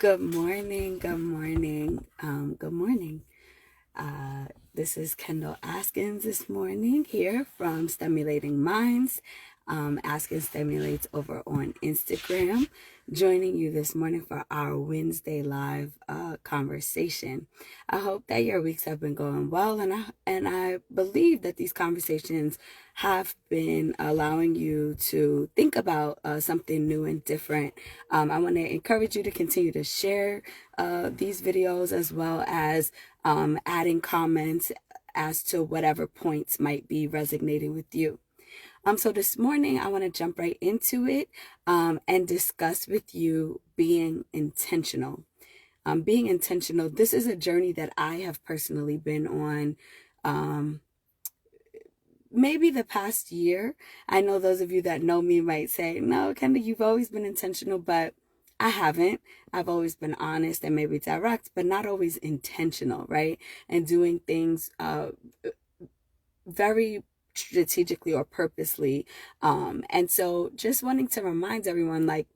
Good morning. Good morning. Good morning. This is Kendall Askins this morning here from Stimulating Minds. Askins Stimulates over on Instagram. Joining you this morning for our Wednesday live conversation. I hope that your weeks have been going well, and I believe that these conversations have been allowing you to think about something new and different. I want to encourage you to continue to share these videos, as well as adding comments as to whatever points might be resonating with you. So this morning I want to jump right into it and discuss with you being intentional. Being intentional, this is a journey that I have personally been on maybe the past year. I know those of you that know me might say, no, Kendall, you've always been intentional, but I haven't. I've always been honest and maybe direct, but not always intentional, right? And doing things very strategically or purposely. And so just wanting to remind everyone, like,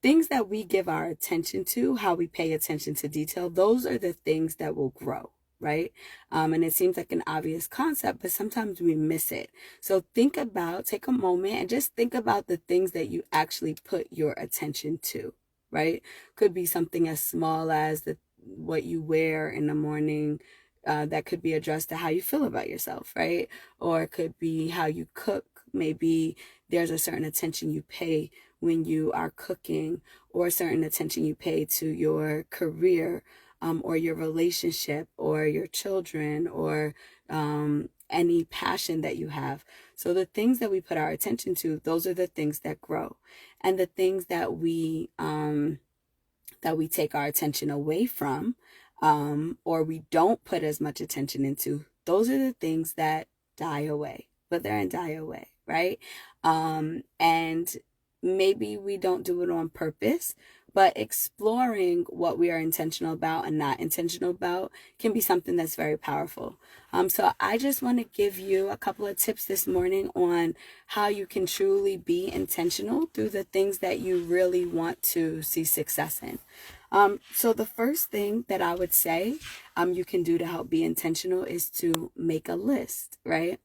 things that we give our attention to, how we pay attention to detail, those are the things that will grow, right? And it seems like an obvious concept, but sometimes we miss it. So take a moment and just think about the things that you actually put your attention to, right? Could be something as small as what you wear in the morning. That could be addressed to how you feel about yourself, right? Or it could be how you cook. Maybe there's a certain attention you pay when you are cooking, or a certain attention you pay to your career, or your relationship, or your children, or any passion that you have. So the things that we put our attention to, those are the things that grow. And the things that we take our attention away from, or we don't put as much attention into, those are the things that die away, but they're in die away, right? And maybe we don't do it on purpose, but exploring what we are intentional about and not intentional about can be something that's very powerful. So I just want to give you a couple of tips this morning on how you can truly be intentional through the things that you really want to see success in. So the first thing that I would say you can do to help be intentional is to make a list, right?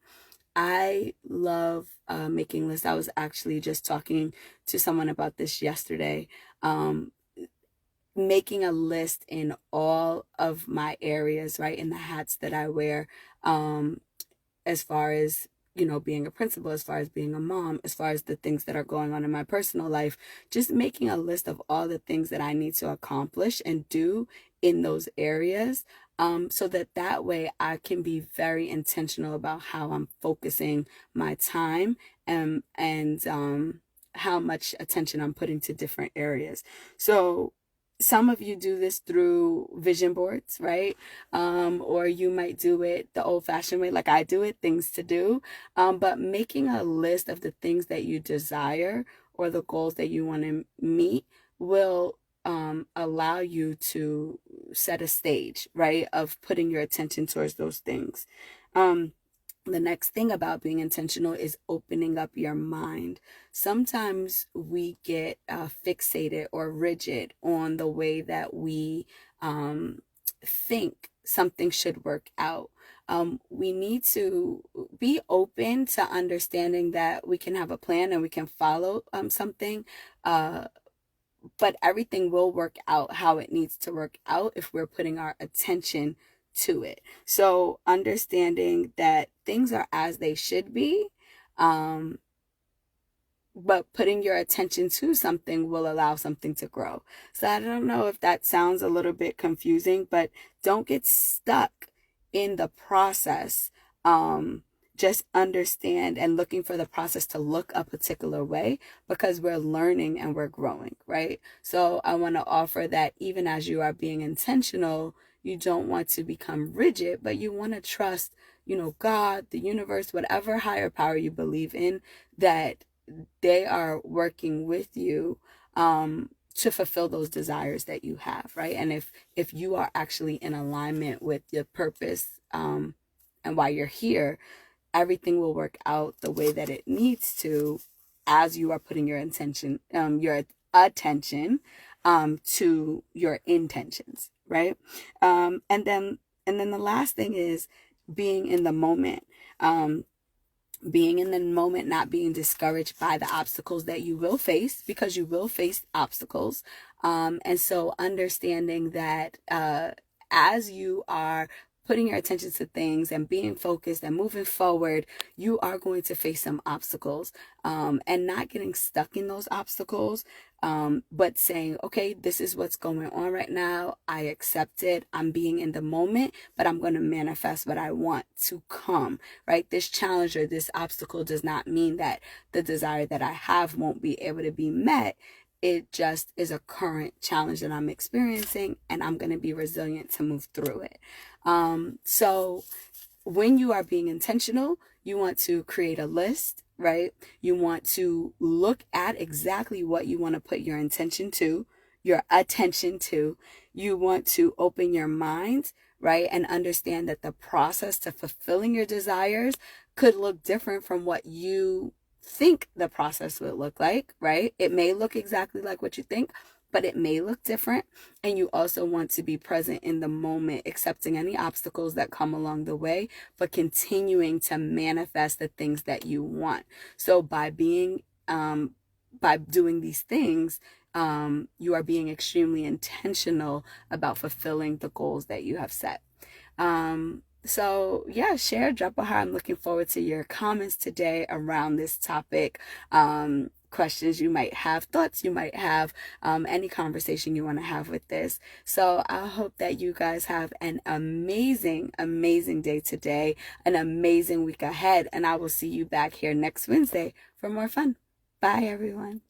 I love making lists. I was actually just talking to someone about this yesterday. Making a list in all of my areas, right? In the hats that I wear, as far as, being a principal, as far as being a mom, as far as the things that are going on in my personal life, just making a list of all the things that I need to accomplish and do in those areas, so that way I can be very intentional about how I'm focusing my time, and how much attention I'm putting to different areas. So some of you do this through vision boards, right? Or you might do it the old-fashioned way, like I do it, things to do. But making a list of the things that you desire or the goals that you want to meet will allow you to set a stage, right, of putting your attention towards those things. The next thing about being intentional is opening up your mind. Sometimes we get fixated or rigid on the way that we think something should work out. We need to be open to understanding that we can have a plan and we can follow something, but everything will work out how it needs to work out if we're putting our attention to it. So understanding that things are as they should be, but putting your attention to something will allow something to grow. So I don't know if that sounds a little bit confusing, but don't get stuck in the process. Just understand and looking for the process to look a particular way, because we're learning and we're growing, right? So I want to offer that even as you are being intentional, you don't want to become rigid, but you want to trust, God, the universe, whatever higher power you believe in, that they are working with you to fulfill those desires that you have, right? And if you are actually in alignment with your purpose, and why you're here, everything will work out the way that it needs to, as you are putting your attention to your intentions, right? And then the last thing is being in the moment. Being in the moment, not being discouraged by the obstacles that you will face, because you will face obstacles. And so understanding that as you are putting your attention to things and being focused and moving forward, you are going to face some obstacles, and not getting stuck in those obstacles, but saying, okay, this is what's going on right now. I accept it. I'm being in the moment, but I'm going to manifest what I want to come, right? This challenge or this obstacle does not mean that the desire that I have won't be able to be met. It just is a current challenge that I'm experiencing, and I'm going to be resilient to move through it. So when you are being intentional, you want to create a list, right? You want to look at exactly what you want to put your attention to. You want to open your mind, right? And understand that the process to fulfilling your desires could look different from what you think the process would look like, right? It may look exactly like what you think, but it may look different. And you also want to be present in the moment, accepting any obstacles that come along the way, but continuing to manifest the things that you want. So by doing these things, you are being extremely intentional about fulfilling the goals that you have set. So yeah, share, drop a heart. I'm looking forward to your comments today around this topic. Questions you might have, thoughts you might have, any conversation you want to have with this. So I hope that you guys have an amazing, amazing day today, an amazing week ahead, and I will see you back here next Wednesday for more fun. Bye, everyone.